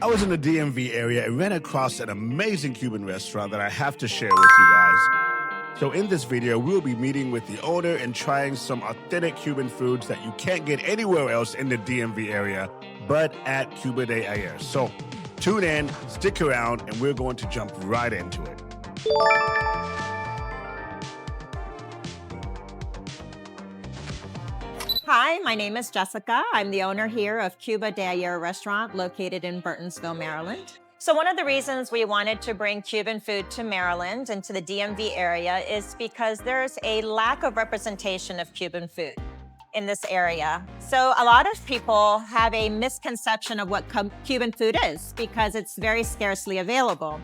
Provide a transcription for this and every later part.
I was in the DMV area and ran across an amazing Cuban restaurant that I have to share with you guys. So in this video, we'll be meeting with the owner and trying some authentic Cuban foods that you can't get anywhere else in the DMV area, but at Cuba de Ayer. So tune in, stick around, and we're going to jump right into it. Hi, my name is Jessica. I'm the owner here of Cuba de Ayer restaurant located in Burtonsville, Maryland. So one of the reasons we wanted to bring Cuban food to Maryland and to the DMV area is because there's a lack of representation of Cuban food in this area. So a lot of people have a misconception of what Cuban food is because it's very scarcely available.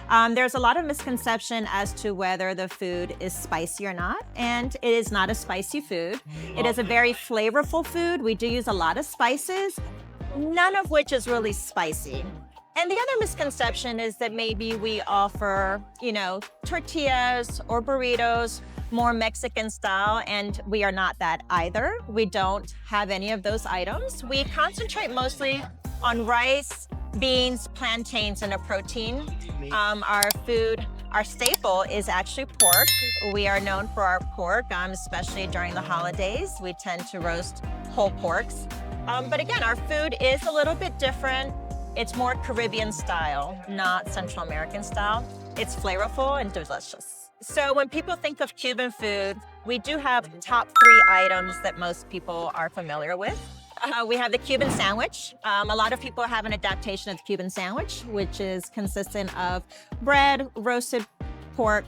There's a lot of misconception as to whether the food is spicy or not, and it is not a spicy food. It is a very flavorful food. We do use a lot of spices, none of which is really spicy. And the other misconception is that maybe we offer, tortillas or burritos, more Mexican style, and we are not that either. We don't have any of those items. We concentrate mostly on rice, beans, plantains, and a protein. Our staple is actually pork. We are known for our pork, especially during the holidays. We tend to roast whole porks. But again, our food is a little bit different. It's more Caribbean style, not Central American style. It's flavorful and delicious. So when people think of Cuban food, we do have top 3 items that most people are familiar with. We have the Cuban sandwich. A lot of people have an adaptation of the Cuban sandwich, which is consistent of bread, roasted pork,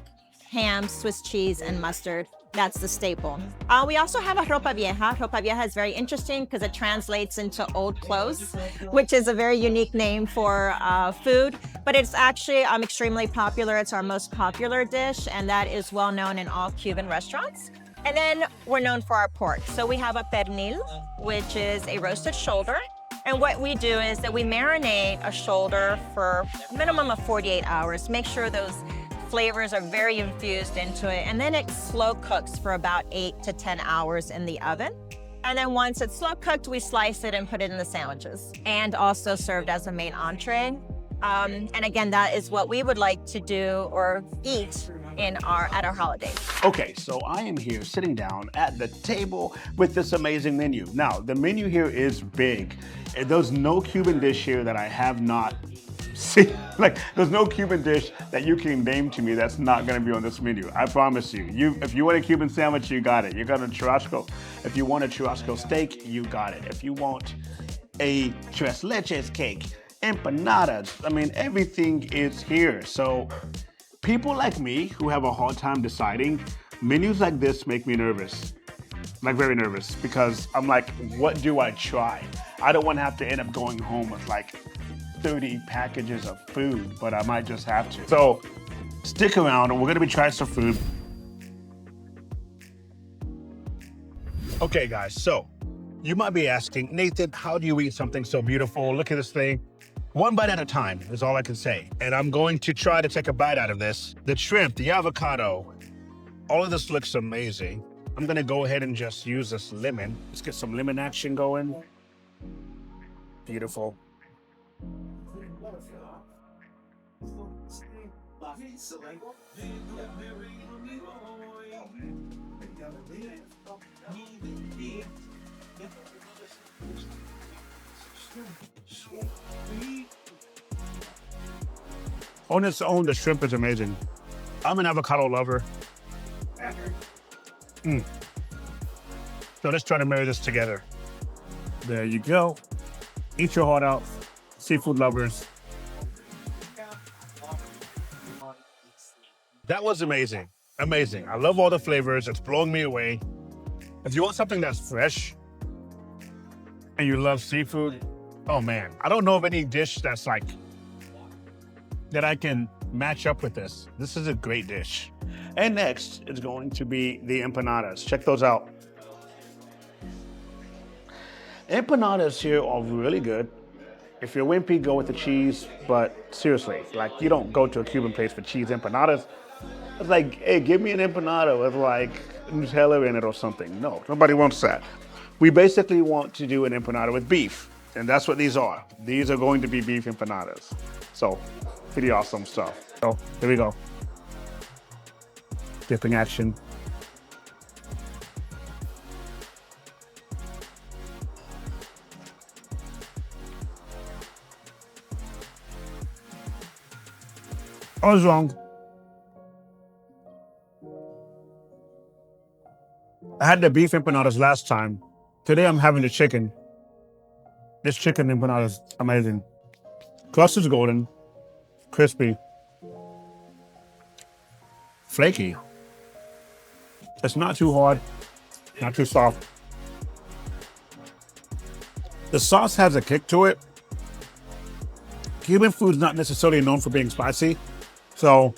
ham, Swiss cheese, and mustard. That's the staple. We also have a Ropa Vieja. Ropa Vieja is very interesting because it translates into old clothes, which is a very unique name for food, but it's actually extremely popular. It's our most popular dish, and that is well known in all Cuban restaurants. And then we're known for our pork. So we have a pernil, which is a roasted shoulder. And what we do is that we marinate a shoulder for a minimum of 48 hours. Make sure those flavors are very infused into it. And then it slow cooks for about 8 to 10 hours in the oven. And then once it's slow cooked, we slice it and put it in the sandwiches, and also served as a main entree. And again, that is what we would like to do or eat at our holidays. Okay, so I am here sitting down at the table with this amazing menu. Now, the menu here is big. There's no Cuban dish here that I have not seen. There's no Cuban dish that you can name to me that's not gonna be on this menu. I promise you. If you want a Cuban sandwich, you got it. You got a churrasco. If you want a churrasco steak, you got it. If you want a tres leches cake, empanadas, everything is here. So people like me who have a hard time deciding, menus like this make me nervous. Very nervous, because I'm like, what do I try? I don't want to have to end up going home with 30 packages of food, but I might just have to. So stick around, and we're gonna be trying some food. Okay guys, so you might be asking, Nathan, how do you eat something so beautiful? Look at this thing. One bite at a time is all I can say. And I'm going to try to take a bite out of this. The shrimp, the avocado, all of this looks amazing. I'm gonna go ahead and just use this lemon. Let's get some lemon action going. Beautiful. On its own, the shrimp is amazing. I'm an avocado lover. So let's try to marry this together. There you go. Eat your heart out, seafood lovers. That was amazing. Amazing. I love all the flavors. It's blowing me away. If you want something that's fresh and you love seafood, oh man, I don't know of any dish that's that I can match up with this. This is a great dish. And next is going to be the empanadas. Check those out. Empanadas here are really good. If you're wimpy, go with the cheese, but seriously, you don't go to a Cuban place for cheese empanadas. It's hey, give me an empanada with Nutella in it or something. No, nobody wants that. We basically want to do an empanada with beef. And that's what these are. These are going to be beef empanadas. So pretty awesome stuff. So here we go. Dipping action. I was wrong. I had the beef empanadas last time. Today I'm having the chicken. This chicken empanada is amazing. Crust is golden, crispy, flaky. It's not too hard, not too soft. The sauce has a kick to it. Cuban food is not necessarily known for being spicy. So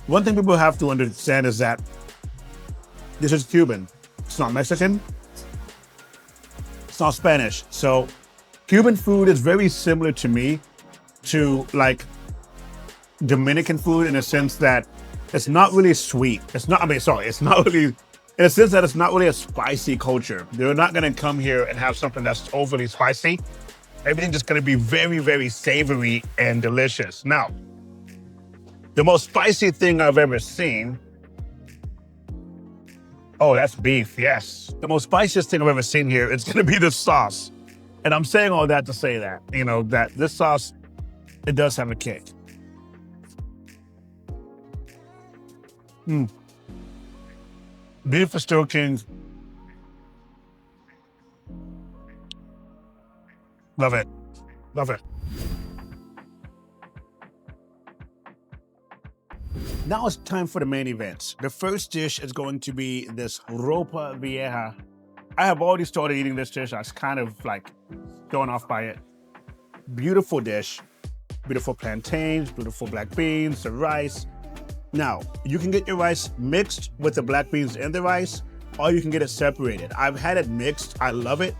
one thing people have to understand is that this is Cuban. It's not Mexican. It's not Spanish. So Cuban food is very similar to me to like Dominican food in a sense that it's not really sweet. It's not really, in a sense that it's not really a spicy culture. They're not gonna come here and have something that's overly spicy. Everything's just gonna be very, very savory and delicious. Now, the most spicy thing I've ever seen, oh, that's beef, yes. The most spiciest thing I've ever seen here is gonna be the sauce. And I'm saying all that to say that, that this sauce, it does have a kick. Beef is still king. Love it, love it. Now it's time for the main events. The first dish is going to be this Ropa Vieja. I have already started eating this dish. I was kind of like thrown off by it. Beautiful dish. Beautiful plantains, beautiful black beans, the rice. Now, you can get your rice mixed with the black beans and the rice, or you can get it separated. I've had it mixed. I love it.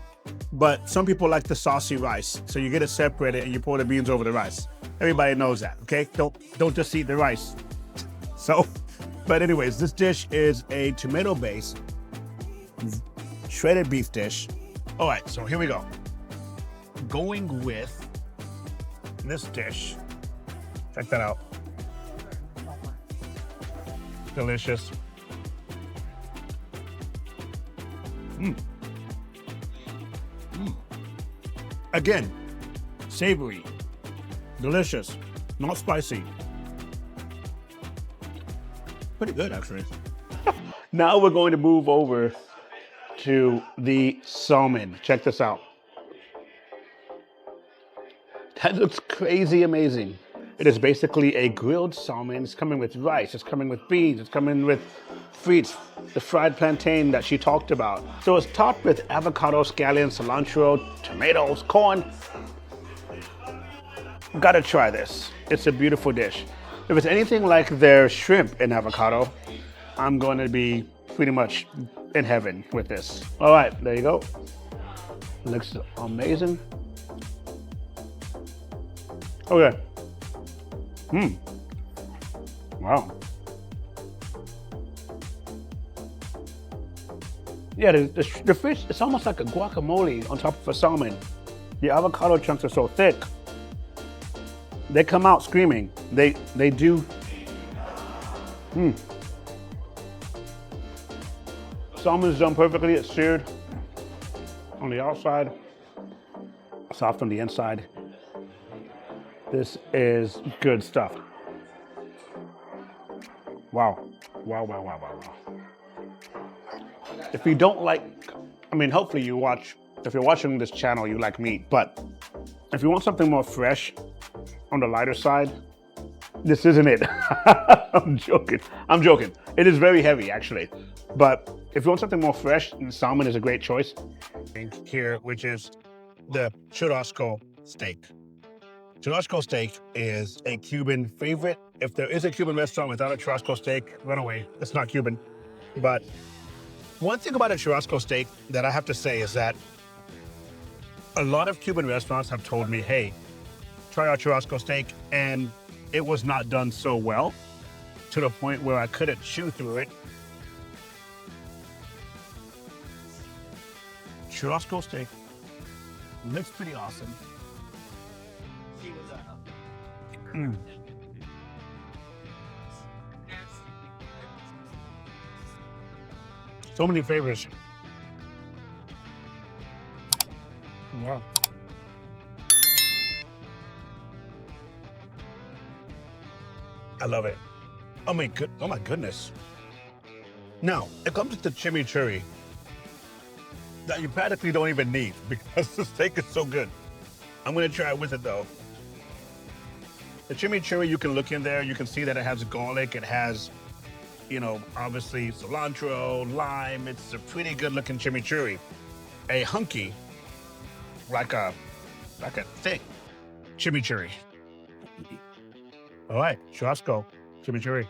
But some people like the saucy rice. So you get it separated and you pour the beans over the rice. Everybody knows that, okay? Don't just eat the rice. So, but anyways, this dish is a tomato-based shredded beef dish. All right, so here we go. Going with this dish. Check that out. Delicious. Again, savory, delicious, not spicy. Pretty good, actually. Now we're going to move over to the salmon. Check this out. That looks crazy amazing. It is basically a grilled salmon. It's coming with rice, it's coming with beans, it's coming with frites, the fried plantain that she talked about. So it's topped with avocado, scallions, cilantro, tomatoes, corn. Gotta try this. It's a beautiful dish. If it's anything like their shrimp and avocado, I'm going to be pretty much in heaven with this. All right, there you go. Looks amazing. Okay. Wow. Yeah, the fish, it's almost like a guacamole on top of a salmon. The avocado chunks are so thick. They come out screaming. They do. Salmon's done perfectly. It's seared on the outside, soft on the inside. This is good stuff. Wow. Wow, wow, wow, wow, wow. If you don't like, hopefully you watch, if you're watching this channel, you like meat, but if you want something more fresh on the lighter side, this isn't it. I'm joking. It is very heavy, actually. But if you want something more fresh, salmon is a great choice. Here, which is the Churrasco steak. Churrasco steak is a Cuban favorite. If there is a Cuban restaurant without a Churrasco steak, run away. It's not Cuban. But one thing about a Churrasco steak that I have to say is that a lot of Cuban restaurants have told me, hey, try our Churrasco steak, and it was not done so well to the point where I couldn't chew through it. Churrasco steak Looks pretty awesome. Mm. So many flavors. Wow. I love it. Oh my goodness. Now, it comes with the chimichurri that you practically don't even need because the steak is so good. I'm gonna try it with it though. The chimichurri, you can look in there, you can see that it has garlic, it has, you know, obviously cilantro, lime. It's a pretty good looking chimichurri. A hunky, like a thick chimichurri. All right, Churrasco, chimichurri.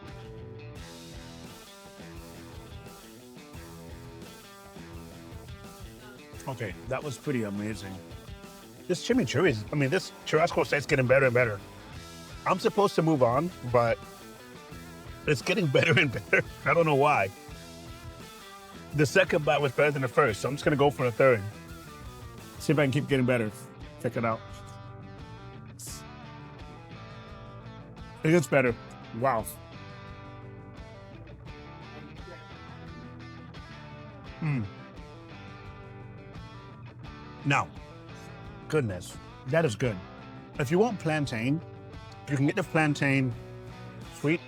Okay, that was pretty amazing. This chimichurri is, I mean, this Churrasco steak's getting better and better. I'm supposed to move on, but it's getting better and better. I don't know why. The second bite was better than the first, so I'm just gonna go for a third. See if I can keep getting better. Check it out. It gets better. Wow. Now, goodness, that is good. If you want plantain, you can get the plantain sweet,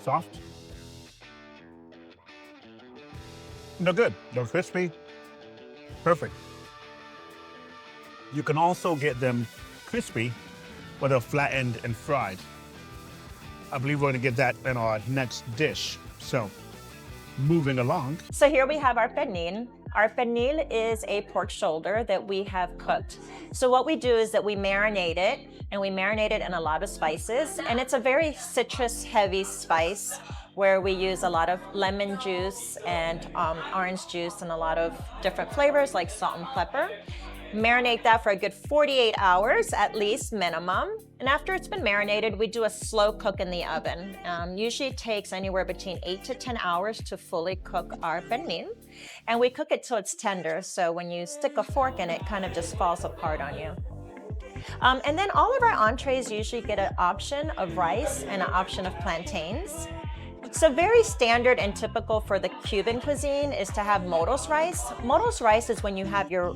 soft. They're good. They're crispy. Perfect. You can also get them crispy, but they're flattened and fried. I believe we're gonna get that in our next dish. So, moving along. So here we have our pernil. Our pernil is a pork shoulder that we have cooked. So what we do is that we marinate it, and we marinate it in a lot of spices, and it's a very citrus heavy spice where we use a lot of lemon juice and orange juice and a lot of different flavors like salt and pepper. Marinate that for a good 48 hours at least minimum. And after it's been marinated, we do a slow cook in the oven. Usually it takes anywhere between 8 to 10 hours to fully cook our pernil. And we cook it till it's tender. So when you stick a fork in it, kind of just falls apart on you. And then all of our entrees usually get an option of rice and an option of plantains. So very standard and typical for the Cuban cuisine is to have motos rice. Motos rice is when you have your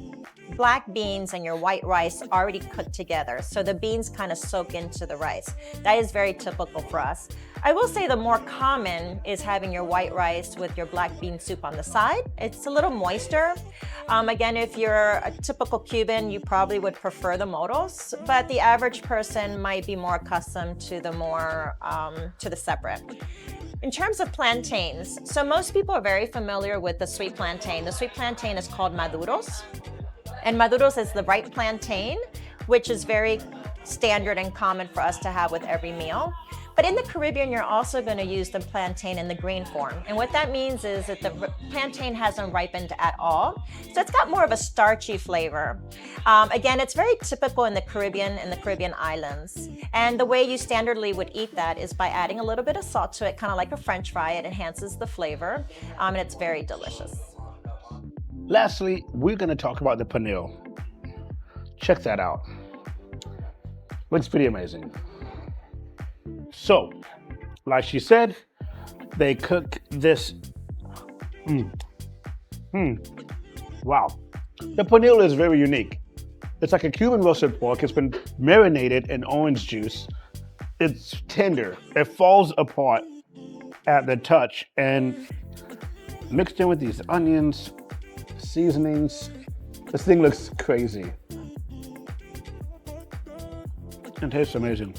black beans and your white rice already cooked together. So the beans kind of soak into the rice. That is very typical for us. I will say the more common is having your white rice with your black bean soup on the side. It's a little moister. Again, if you're a typical Cuban, you probably would prefer the motos, but the average person might be more accustomed to the more, to the separate. In terms of plantains, so most people are very familiar with the sweet plantain. The sweet plantain is called maduros. And maduros is the ripe plantain, which is very standard and common for us to have with every meal. But in the Caribbean, you're also going to use the plantain in the green form. And what that means is that the plantain hasn't ripened at all. So it's got more of a starchy flavor. Again, it's very typical in the Caribbean islands. And the way you standardly would eat that is by adding a little bit of salt to it, kind of like a French fry. It enhances the flavor, and it's very delicious. Lastly, we're gonna talk about the pernil. Check that out. Looks pretty amazing. So, like she said, they cook this. Wow. The pernil is very unique. It's like a Cuban roasted pork. It's been marinated in orange juice. It's tender. It falls apart at the touch and mixed in with these onions, seasonings. This thing looks crazy. It tastes amazing.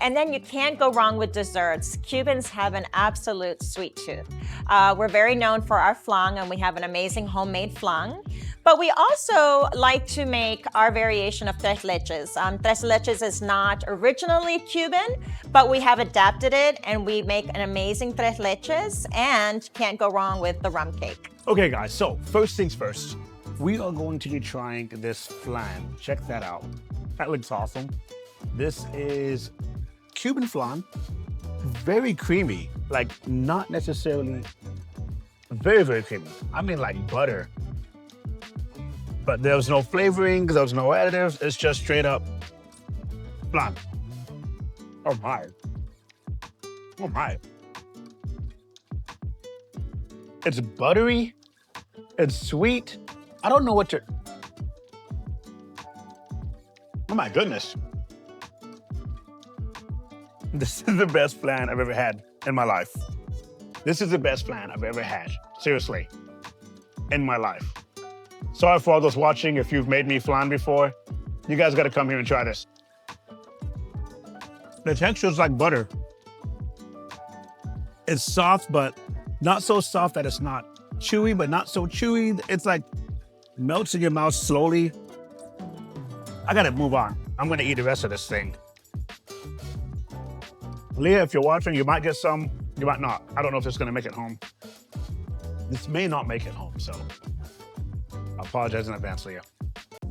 And then you can't go wrong with desserts. Cubans have an absolute sweet tooth. We're very known for our flan, and we have an amazing homemade flan. But we also like to make our variation of tres leches. Tres leches is not originally Cuban, but we have adapted it, and we make an amazing tres leches, and can't go wrong with the rum cake. Okay, guys, so first things first. We are going to be trying this flan. Check that out. That looks awesome. This is Cuban flan, very creamy, like not necessarily Very, very creamy. I mean like butter. But there was no flavoring, there was no additives. It's just straight up flan. Oh my. Oh my. It's buttery. It's sweet. I don't know what to... Oh my goodness. This is the best flan I've ever had in my life. This is the best flan I've ever had, seriously, in my life. Sorry for all those watching, if you've made me flan before, you guys gotta come here and try this. The texture is like butter. It's soft, but not so soft that it's not chewy, but not so chewy. It's like melts in your mouth slowly. I gotta move on. I'm gonna eat the rest of this thing. Leah, if you're watching, you might get some, you might not. I don't know if it's gonna make it home. This may not make it home, so I apologize in advance, Leah.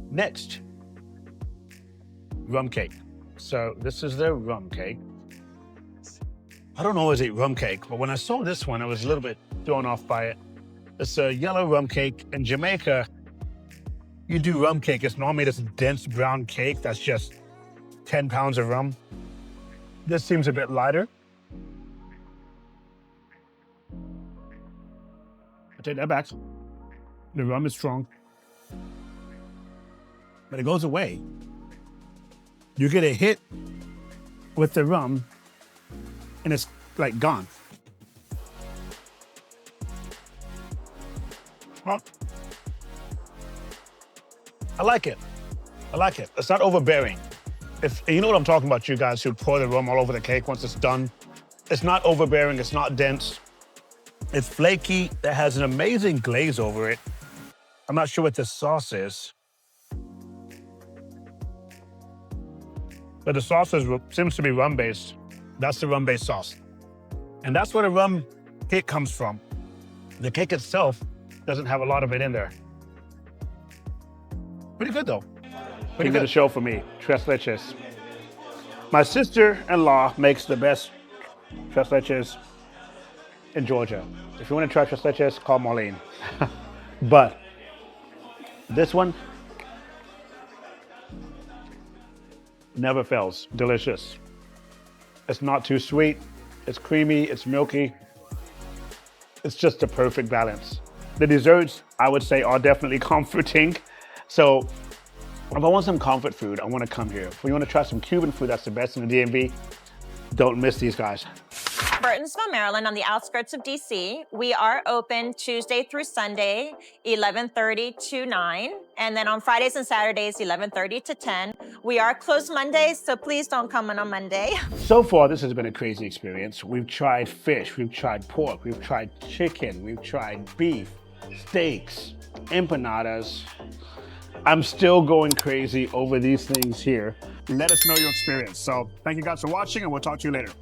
Next, rum cake. So this is the rum cake. I don't always eat rum cake, but when I saw this one, I was a little bit thrown off by it. It's a yellow rum cake. In Jamaica, you do rum cake, it's normally this dense brown cake that's just 10 pounds of rum. This seems a bit lighter. I take that back. The rum is strong, but it goes away. You get a hit with the rum and it's like gone. Huh? I like it. I like it. It's not overbearing. If you know what I'm talking about, you guys who pour the rum all over the cake once it's done. It's not overbearing, it's not dense. It's flaky, it has an amazing glaze over it. I'm not sure what this sauce is. But the sauce seems to be rum-based. That's the rum-based sauce. And that's where the rum cake comes from. The cake itself doesn't have a lot of it in there. Pretty good though. Pretty good. A show for me, tres leches. My sister-in-law makes the best tres leches in Georgia. If you want to try tres leches, call Marlene. But this one never fails. Delicious. It's not too sweet. It's creamy. It's milky. It's just a perfect balance. The desserts, I would say, are definitely comforting. So if I want some comfort food, I want to come here. If you want to try some Cuban food, that's the best in the DMV. Don't miss these guys. Burtonsville, Maryland, on the outskirts of DC. We are open Tuesday through Sunday, 11:30 to 9. And then on Fridays and Saturdays, 11:30 to 10. We are closed Mondays, so please don't come on a Monday. So far, this has been a crazy experience. We've tried fish, we've tried pork, we've tried chicken, we've tried beef, steaks, empanadas. I'm still going crazy over these things here. Let us know your experience. So thank you guys for watching, and we'll talk to you later.